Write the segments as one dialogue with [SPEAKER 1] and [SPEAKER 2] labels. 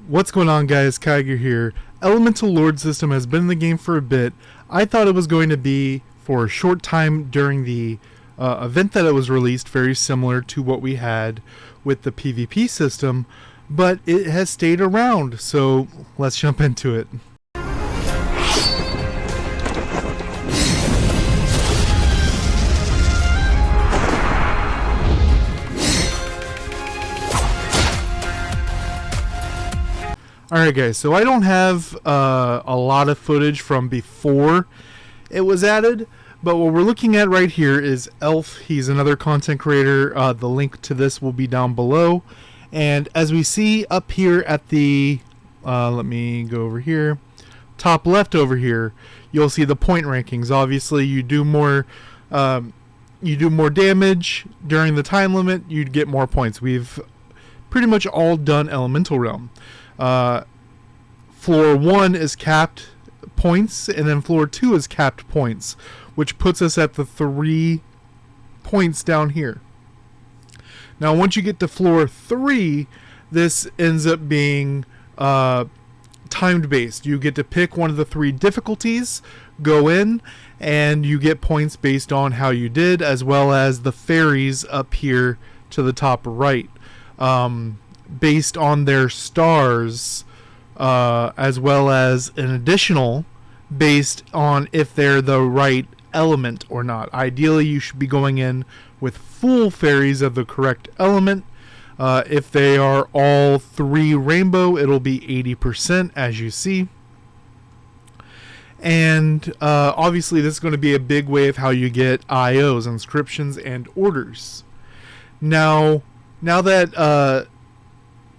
[SPEAKER 1] What's going on, guys? Kiger here. Elemental Lord system has been in the game for a bit. I thought it was going to be for a short time during the event that it was released, very similar to what we had with the PvP system, but it has stayed around, so let's jump into it. Alright guys, so I don't have a lot of footage from before it was added, but what we're looking at right here is Elf. He's another content creator. The link to this will be down below. And as we see up here at the, let me go over here, top left over here, you'll see the point rankings. Obviously, you do more damage during the time limit, you'd get more points. We've pretty much all done Elemental Realm. Floor 1 is capped points, and then floor 2 is capped points, which puts us at the 3 points down here. Now once you get to floor 3, this ends up being timed based. You get to pick one of the 3 difficulties, go in, and you get points based on how you did, as well as the fairies up here to the top right, based on their stars, as well as an additional based on if they're the right element or not. Ideally, you should be going in with full fairies of the correct element. If they are all 3 rainbow, it'll be 80%, as you see. And obviously, this is going to be a big way of how you get IOs, inscriptions, and orders. Now that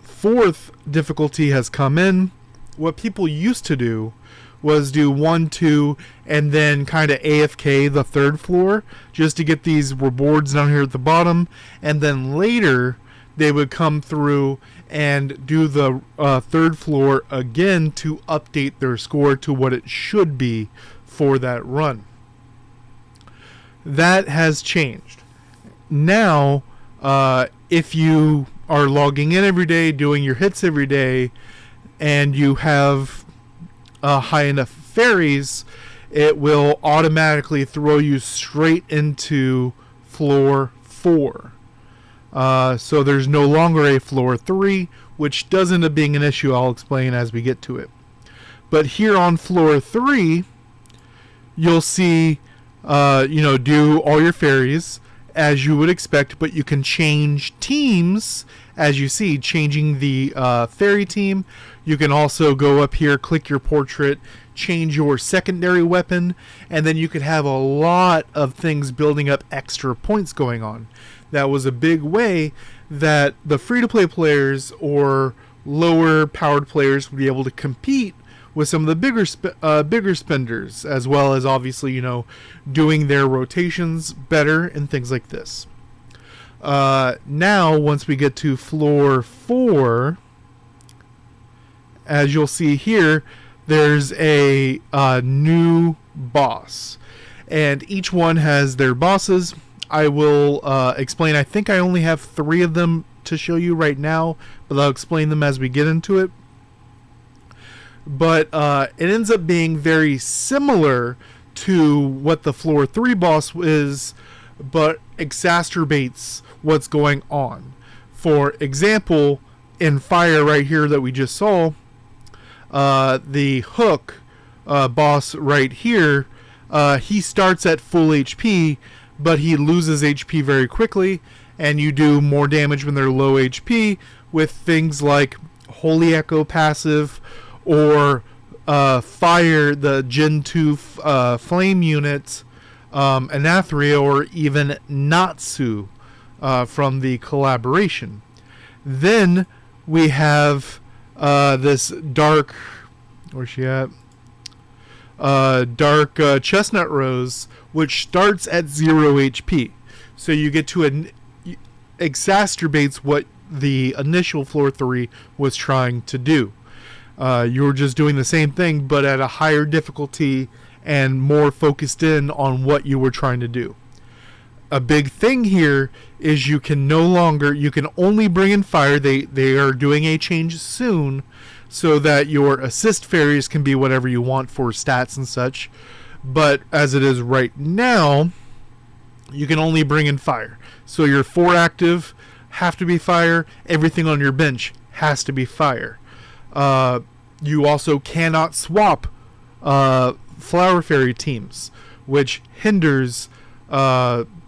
[SPEAKER 1] 4th difficulty has come in, what people used to do was do 1, 2, and then kind of AFK the 3rd floor just to get these rewards down here at the bottom, and then later they would come through and do the 3rd floor again to update their score to what it should be for that run. That has changed. Now, if you are logging in every day, doing your hits every day, and you have high enough fairies, it will automatically throw you straight into floor 4. So there's no longer a floor 3, which does end up being an issue. I'll explain as we get to it. But here on floor 3, you'll see, do all your fairies as you would expect, but you can change teams, as you see, changing the fairy team. You can also go up here, click your portrait, change your secondary weapon, and then you could have a lot of things building up extra points going on. That was a big way that the free-to-play players or lower powered players would be able to compete with some of the bigger spenders, as well as obviously, doing their rotations better and things like this. Now, once we get to floor 4, as you'll see here, there's a new boss, and each one has their bosses. I will explain. I think I only have 3 of them to show you right now, but I'll explain them as we get into it. But it ends up being very similar to what the floor 3 boss is, but exacerbates what's going on. For example, in fire right here that we just saw, the hook boss right here, he starts at full HP, but he loses HP very quickly, and you do more damage when they're low HP with things like Holy Echo passive, or fire, the Gen 2 flame unit, Anathria, or even Natsu from the collaboration. Then we have this dark, where's she at? Dark Chestnut Rose, which starts at 0 HP. So you get to exacerbates what the initial floor 3 was trying to do. You were just doing the same thing, but at a higher difficulty and more focused in on what you were trying to do. a big thing here is you can only bring in fire. They are doing a change soon so that your assist fairies can be whatever you want for stats and such. But as it is right now, you can only bring in fire. So your 4 active have to be fire. Everything on your bench has to be fire. You also cannot swap flower fairy teams, which hinders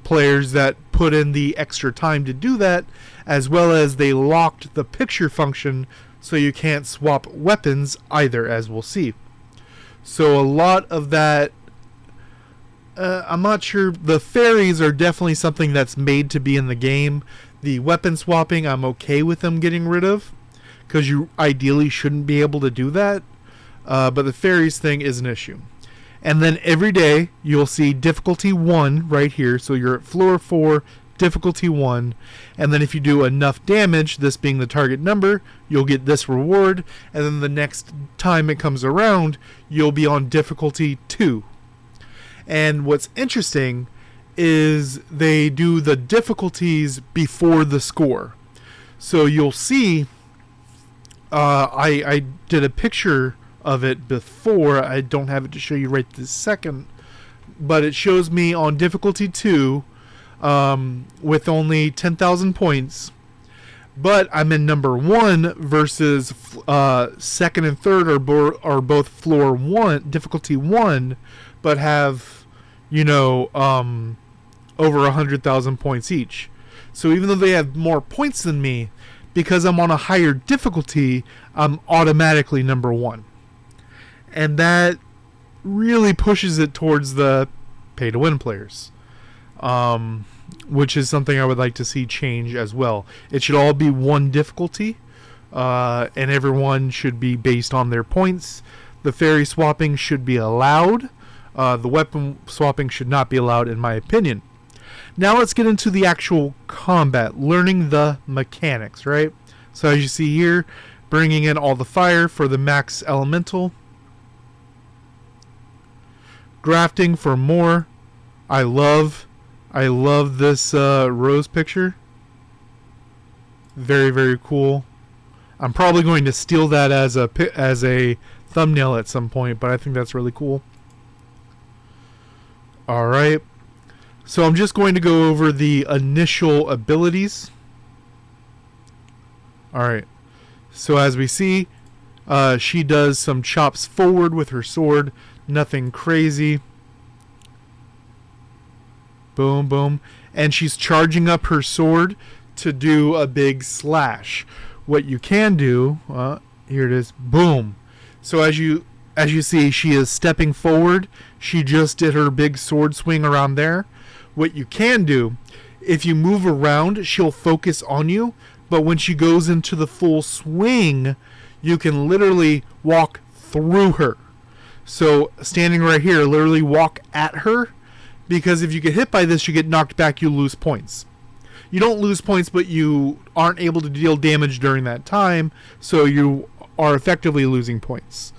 [SPEAKER 1] players that put in the extra time to do that, as well as they locked the picture function so you can't swap weapons either, as we'll see. So a lot of that, I'm not sure. The fairies are definitely something that's made to be in the game. The weapon swapping, I'm okay with them getting rid of, because you ideally shouldn't be able to do that. But the fairies thing is an issue. And then every day you'll see difficulty 1 right here. So you're at floor 4, difficulty 1. And then if you do enough damage, this being the target number, you'll get this reward. And then the next time it comes around, you'll be on difficulty 2. And what's interesting is they do the difficulties before the score. So you'll see, I did a picture of it before. I don't have it to show you right this second, but it shows me on difficulty 2 with only 10,000 points. But I'm in number 1 versus second and third are both floor 1, difficulty 1, but have, over 100,000 points each. So even though they have more points than me, because I'm on a higher difficulty, I'm automatically number 1. And that really pushes it towards the pay-to-win players, which is something I would like to see change as well. It should all be 1 difficulty, and everyone should be based on their points. The fairy swapping should be allowed. The weapon swapping should not be allowed, in my opinion. Now let's get into the actual combat, learning the mechanics, right? So as you see here, bringing in all the fire for the max elemental. Grafting for more. I love this rose picture. Very, very cool. I'm probably going to steal that as a thumbnail at some point, but I think that's really cool. Alright, so I'm just going to go over the initial abilities. Alright, so as we see, she does some chops forward with her sword. Nothing crazy. Boom, boom. And she's charging up her sword to do a big slash. What you can do, here it is, boom. So as you see, she is stepping forward. She just did her big sword swing around there. What you can do, if you move around, she'll focus on you. But when she goes into the full swing, you can literally walk through her. So standing right here, literally walk at her. Because if you get hit by this, you get knocked back, you lose points. You don't lose points, but you aren't able to deal damage during that time. So you are effectively losing points.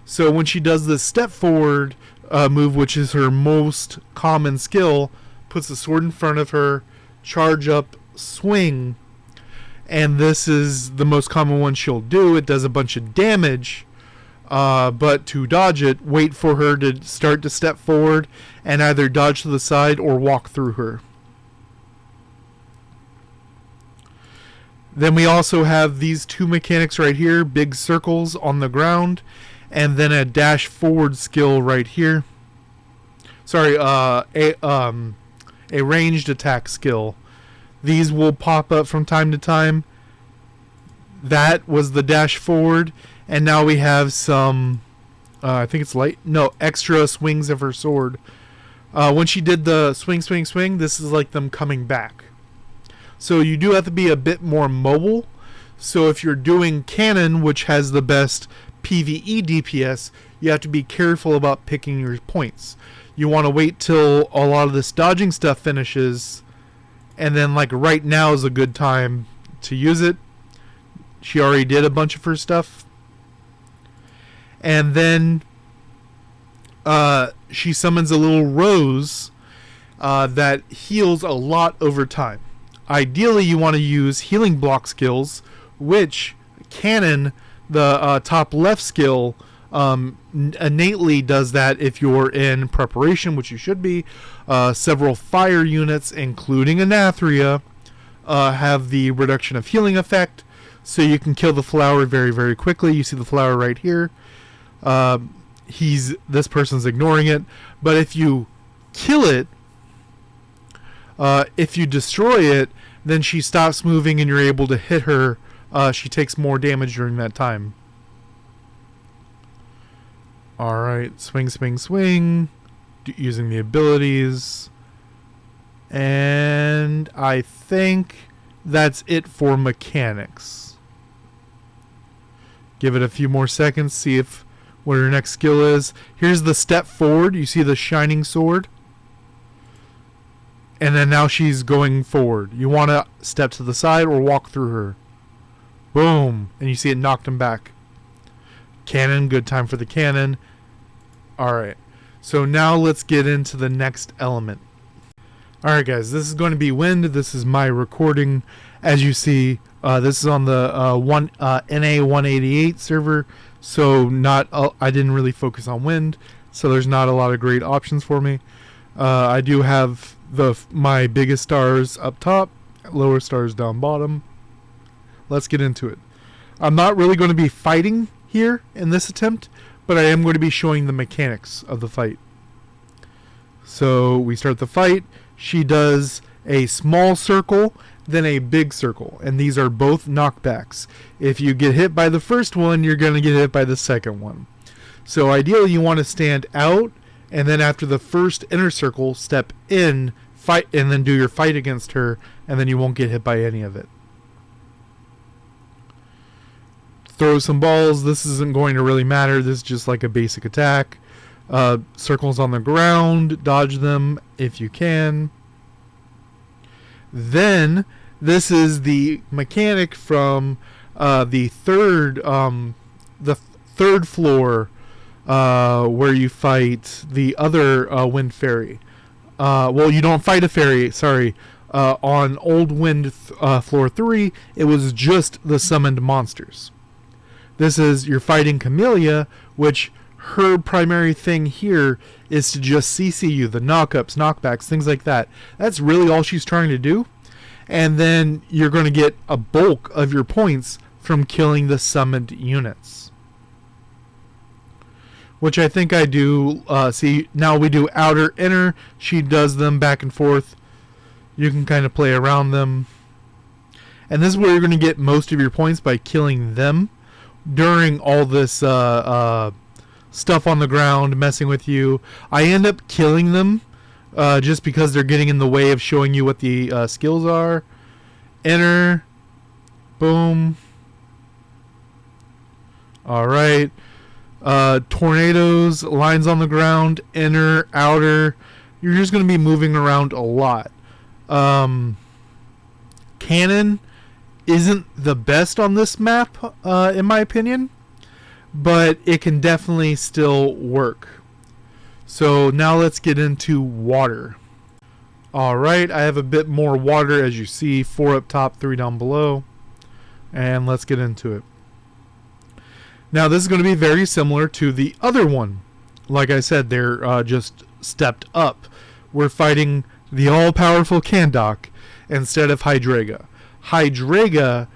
[SPEAKER 1] So when she does this step forward move, which is her most common skill, puts the sword in front of her, charge up, swing, and this is the most common one she'll do. It does a bunch of damage, but to dodge it, wait for her to start to step forward and either dodge to the side or walk through her. Then we also have these 2 mechanics right here, big circles on the ground, and then a dash forward skill right here. Sorry, a ranged attack skill. These will pop up from time to time. That was the dash forward, and now we have some, I think it's extra swings of her sword. When she did the swing, swing, swing, this is like them coming back. So you do have to be a bit more mobile. So if you're doing cannon, which has the best PvE DPS, you have to be careful about picking your points. You want to wait till a lot of this dodging stuff finishes, and then like right now is a good time to use it. She already did a bunch of her stuff. And then she summons a little rose. that heals a lot over time. Ideally, you want to use healing block skills, which Cannon, the top left skill, innately does that if you're in preparation, which you should be. Several fire units, including Anathria, have the reduction of healing effect, so you can kill the flower very, very quickly. You see the flower right here. This person's ignoring it, but if you kill it, if you destroy it, then she stops moving and you're able to hit her. She takes more damage during that time. Alright, swing, swing, swing. Using the abilities. And I think that's it for mechanics. Give it a few more seconds, see if what her next skill is. Here's the step forward. You see the shining sword? And then now she's going forward. You want to step to the side or walk through her. Boom. And you see it knocked him back. Cannon. Good time for the cannon. Alright. So now let's get into the next element. Alright guys. This is going to be wind. This is my recording. As you see, this is on the NA 188 server. So I didn't really focus on wind. So there's not a lot of great options for me. I do have my biggest stars up top, lower stars down bottom. Let's get into it. I'm not really going to be fighting here in this attempt, but I am going to be showing the mechanics of the fight. So we start the fight. She does a small circle, then a big circle, and these are both knockbacks. If you get hit by the first one, you're going to get hit by the second one. So ideally you want to stand out, and then after the first inner circle, step in, fight, and then do your fight against her, and then you won't get hit by any of it. Throw some balls. This isn't going to really matter. This is just like a basic attack. Circles on the ground. Dodge them if you can. Then, this is the mechanic from the third floor, where you fight the other wind fairy. Well, you don't fight a fairy, sorry. On Old Wind Floor 3, it was just the summoned monsters. This is, you're fighting Camellia, which her primary thing here is to just CC you, the knockups, knockbacks, things like that. That's really all she's trying to do. And then you're going to get a bulk of your points from killing the summoned units. Which I think I do. See, now we do outer, inner. She does them back and forth. You can kind of play around them. And this is where you're going to get most of your points, by killing them during all this stuff on the ground messing with you. I end up killing them just because they're getting in the way of showing you what the skills are. Inner. Boom. Alright. Tornadoes, lines on the ground, inner, outer. You're just going to be moving around a lot. Cannon isn't the best on this map, in my opinion, but it can definitely still work. So now let's get into water. Alright, I have a bit more water, as you see, 4 up top, 3 down below, and let's get into it. Now this is going to be very similar to the other one. Like I said, they're just stepped up. We're fighting the all-powerful Kandok instead of Hydreiga. Hydreiga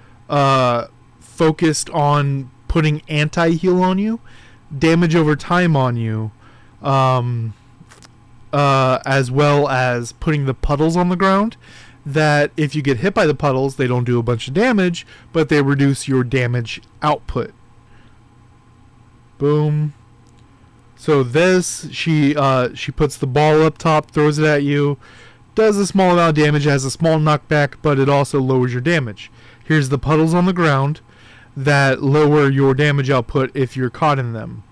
[SPEAKER 1] focused on putting anti-heal on you, damage over time on you, as well as putting the puddles on the ground, that if you get hit by the puddles, they don't do a bunch of damage, but they reduce your damage output. Boom. So this, she puts the ball up top, throws it at you, does a small amount of damage, has a small knockback, but it also lowers your damage. Here's the puddles on the ground that lower your damage output if you're caught in them.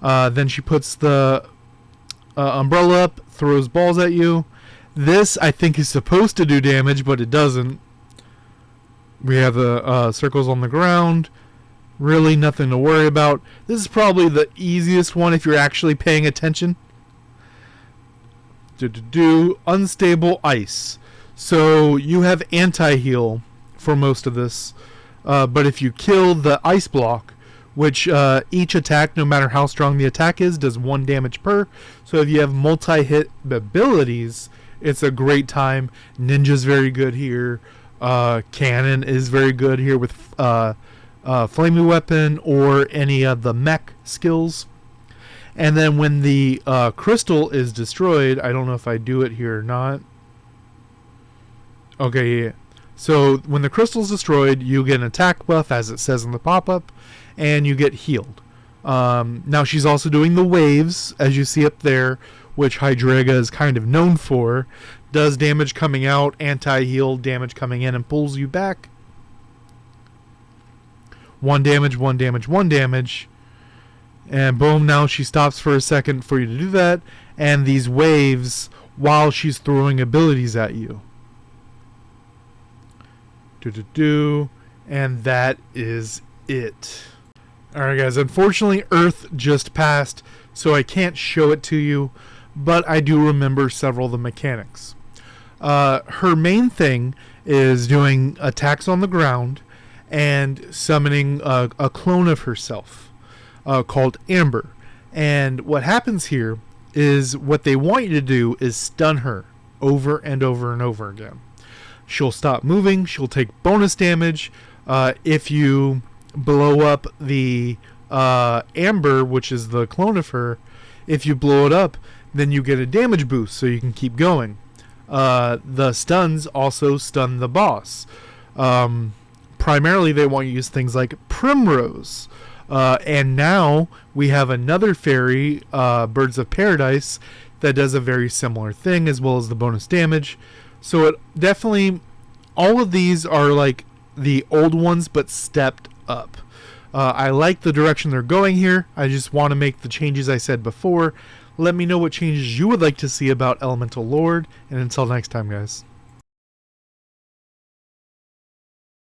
[SPEAKER 1] Then she puts the umbrella up, throws balls at you. This, I think, is supposed to do damage, but it doesn't. We have the circles on the ground. Really nothing to worry about. This is probably the easiest one if you're actually paying attention. Unstable ice. So you have anti-heal for most of this. But if you kill the ice block, which each attack, no matter how strong the attack is, does 1 damage per. So if you have multi-hit abilities, it's a great time. Ninja's very good here. Cannon is very good here with flaming weapon or any of the mech skills. And then when the crystal is destroyed, I don't know if I do it here or not. Okay, yeah. So when the crystal is destroyed, you get an attack buff, as it says in the pop-up, and you get healed. Now she's also doing the waves, as you see up there, which Hydreiga is kind of known for. Does damage coming out, anti-heal, damage coming in, and pulls you back. 1 damage, 1 damage, 1 damage. And boom, now she stops for a second for you to do that. And these waves while she's throwing abilities at you. And that is it. Alright guys, unfortunately Earth just passed, so I can't show it to you, but I do remember several of the mechanics. Her main thing is doing attacks on the ground and summoning a clone of herself called Amber. And what happens here is what they want you to do is stun her over and over and over again. She'll stop moving, she'll take bonus damage. If you blow up the Amber, which is the clone of her, if you blow it up, then you get a damage boost so you can keep going. The stuns also stun the boss. Primarily they want you to use things like Primrose. And now we have another fairy, Birds of Paradise, that does a very similar thing, as well as the bonus damage. So it definitely, all of these are like the old ones, but stepped up. I like the direction they're going here. I just want to make the changes I said before. Let me know what changes you would like to see about Elemental Lord, and until next time, guys.